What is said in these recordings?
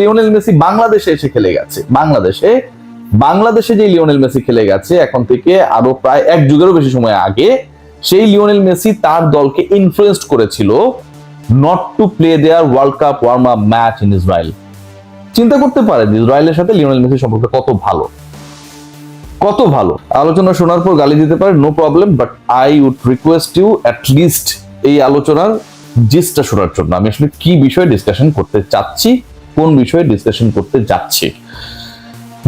Lionel Messi বাংলাদেশে এসে খেলে গেছে। বাংলাদেশে যে লিওনেল মেসি খেলে গেছে এখন থেকে আরো প্রায় এক যুগেরও বেশি সময় আগে, সেই লিওনেল মেসি তার দলকে ইনফ্লুয়েন্সড করেছিল not to play there world cup warm up match in Israel. চিন্তা করতে পারেন ইসরায়েলের সাথে লিওনেল মেসির সম্পর্ক কত ভালো। আলোচনা শোনার পর গালি দিতে পারে, no problem, but I would request you at least এই আলোচনার জিস্টটা শোনার জন্য। আমি আসলে কি বিষয়ে ডিসকাশন করতে চাচ্ছি, কোন বিষয়ে ডিসকাশন করতে যাচ্ছি।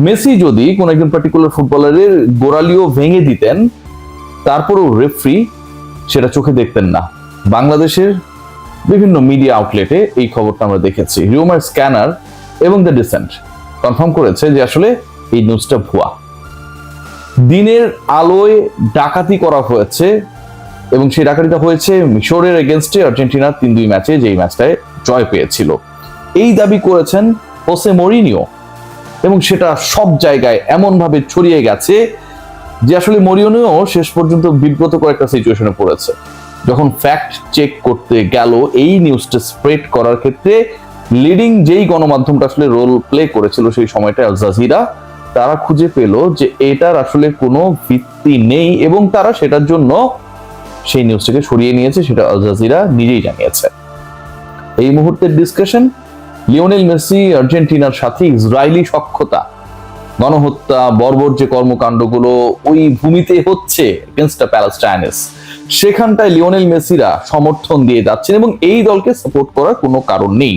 মেসি যদি কোন একজন পার্টিকুলার ফুটবলারের গোড়ালিও ভেঙে দিতেন, তারপরেও রেফারি সেটা চোখে দেখতেন না। বাংলাদেশের বিভিন্ন মিডিয়া আউটলেটে এই খবরটা আমরা দেখেছি। রিউমার স্ক্যানার এবং দ্য ডিসেন্ট কনফার্ম করেছে যে আসলে এই নিউজটা ভুয়া। দিনের আলোয় ডাকাতি করা হয়েছে এবং সেই ডাকাতিটা হয়েছে মিশরের এগেনস্টে আর্জেন্টিনার 3-2 ম্যাচে, যেই ম্যাচটায় জয় পেয়েছিল। এই দাবি করেছেন হোসে মরিনিও এবং সেটা সব জায়গায় এমন ভাবে ছড়িয়ে গেছে যে আসলে মরিনিও শেষ পর্যন্ত বিব্রতকর একটা সিচুয়েশনে পড়েছে। যখন ফ্যাক্ট চেক করতে গেল এই নিউজটা স্প্রেড করার ক্ষেত্রে লিডিং যেই গণমাধ্যমটা আসলে রোল প্লে করেছিল সেই সময়টা আল জাজিরা, তারা খুঁজে পেল যে এটার আসলে কোনো ভিত্তি নেই এবং তারা সেটার জন্য সেই নিউজটাকে সরিয়ে নিয়েছে, সেটা আল জাজিরা নিজেই জানিয়েছে। এই মুহূর্তের ডিসকাশন, লিওনেল মেসি আর্জেন্টিনার সাথে ইসরায়েলি সখ্যতা, গণহত্যা, বর্বর যে কর্মকাণ্ডগুলো ওই ভূমিতে হচ্ছে এগেইনস্ট দ্য প্যালেস্টাইনস, সেখানটায় লিওনেল মেসিরা সমর্থন দিয়ে যাচ্ছেন এবং এই দলকে সাপোর্ট করার কোনো কারণ নেই।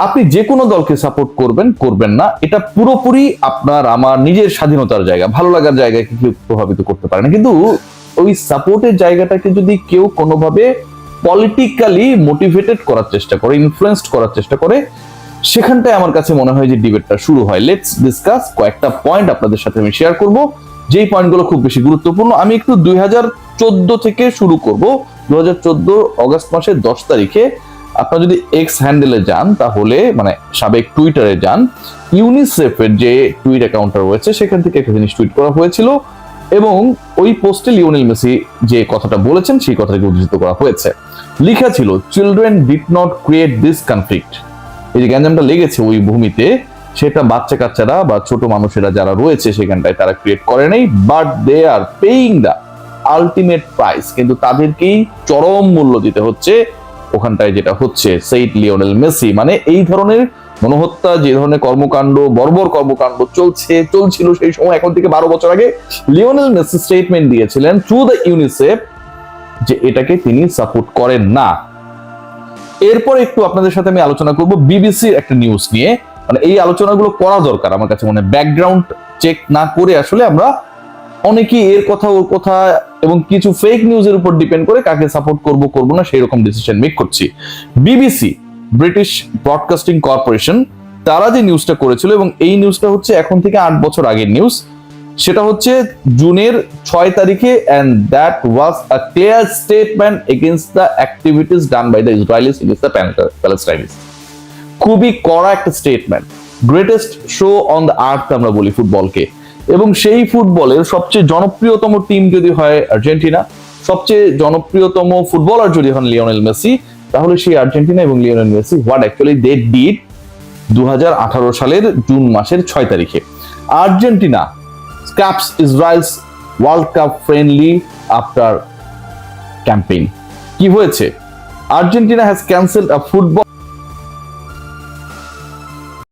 আপনি যে কোনো দলকে সাপোর্ট করবেন না, এটা পুরোপুরি আপনার আমার নিজের স্বাধীনতার জায়গা, ভালো লাগার জায়গাকে কেউ প্রভাবিত করতে পারে না। কিন্তু ওই সাপোর্টের জায়গাটাকে যদি কেউ কোনোভাবে পলিটিক্যালি মোটিভেটেড করার চেষ্টা করে, ইনফ্লুয়েন্সড করার চেষ্টা করে, সেখানটায় আমার কাছে মনে হয় যে ডিবেটটা শুরু হয়। Let's discuss. কয়েকটা পয়েন্ট আপনাদের সাথে আমি শেয়ার করব, যেই পয়েন্টগুলো খুব বেশি গুরুত্বপূর্ণ। আমি একটু 2014 থেকে শুরু করব। 2014 অগস্ট মাসের 10 তারিখে আপনারা যদি এক্স হ্যান্ডেলে যান, তাহলে মানে সাবেক টুইটারে যান, ইউনিসেফের যে টুইট অ্যাকাউন্টটা রয়েছে সেখান থেকে একটা জিনিস টুইট করা হয়েছিল এবং ওই পোস্টে লিওনেল মেসি যে কথাটা বলেছেন সেই কথাটাকে উদ্ধৃত করা হয়েছে। লেখা ছিল, children did not create this conflict. এই যে গ্যাঞ্জামটা লেগেছে ওই ভূমিতে, সেটা বাচ্চা কাচ্চারা বা ছোট মানুষেরা যারা রয়েছে সেখানটায় তারা ক্রিয়েট করে নাই, but they are paying the ultimate price. কিন্তু তাদেরকেই চরম মূল্য দিতে হচ্ছে ওখানটায় যেটা হচ্ছে। সেইট লিওনেল মেসি। মানে এই ধরনের গণহত্যা, যে ধরনের কর্মকাণ্ড, বর্বর কর্মকাণ্ড চলছিল সেই সময়, এখন থেকে 12 বছর আগে লিওনেল মেসি স্টেটমেন্ট দিয়েছিলেন থ্রু দ্য ইউনিসেফ যে এটাকে তিনি সাপোর্ট করেন না। এরপর একটু আপনাদের সাথে আমি আলোচনা করব বিবিসির একটা নিউজ নিয়ে। মানে এই আলোচনাগুলো করা দরকার আমার কাছে মনে হয়। ব্যাকগ্রাউন্ড চেক না করে আসলে আমরা অনেকেই এর কথা ওর কথা এবং কিছু ফেক নিউজের উপর ডিপেন্ড করে কাকে সাপোর্ট করব না সেই রকম ডিসিশন মেক করছি। বিবিসি, ব্রিটিশ ব্রডকাস্টিং কর্পোরেশন, তারা যে নিউজটা করেছিল এবং এই নিউজটা হচ্ছে এখন থেকে 8 বছর আগের নিউজ, সেটা হচ্ছে জুনের 6 তারিখে, and that was a clear statement against the activities done by the Israelis against the Palestinians. খুবই কড়া একটা statement. Greatest show on the earth আমরা বলি ফুটবলকে, এবং সেই ফুটবলের সবচেয়ে জনপ্রিয়তম টিম যদি হয় আর্জেন্টিনা, সবচেয়ে জনপ্রিয়তম ফুটবলার যদি হন লিওনেল মেসি, তাহলে সেই আর্জেন্টিনা এবং Lionel Messi what actually they did 2018 সালের জুন মাসের 6 তারিখে। Argentina scraps Israel's World Cup friendly after campaign। কি হয়েছে? Argentina has cancelled a football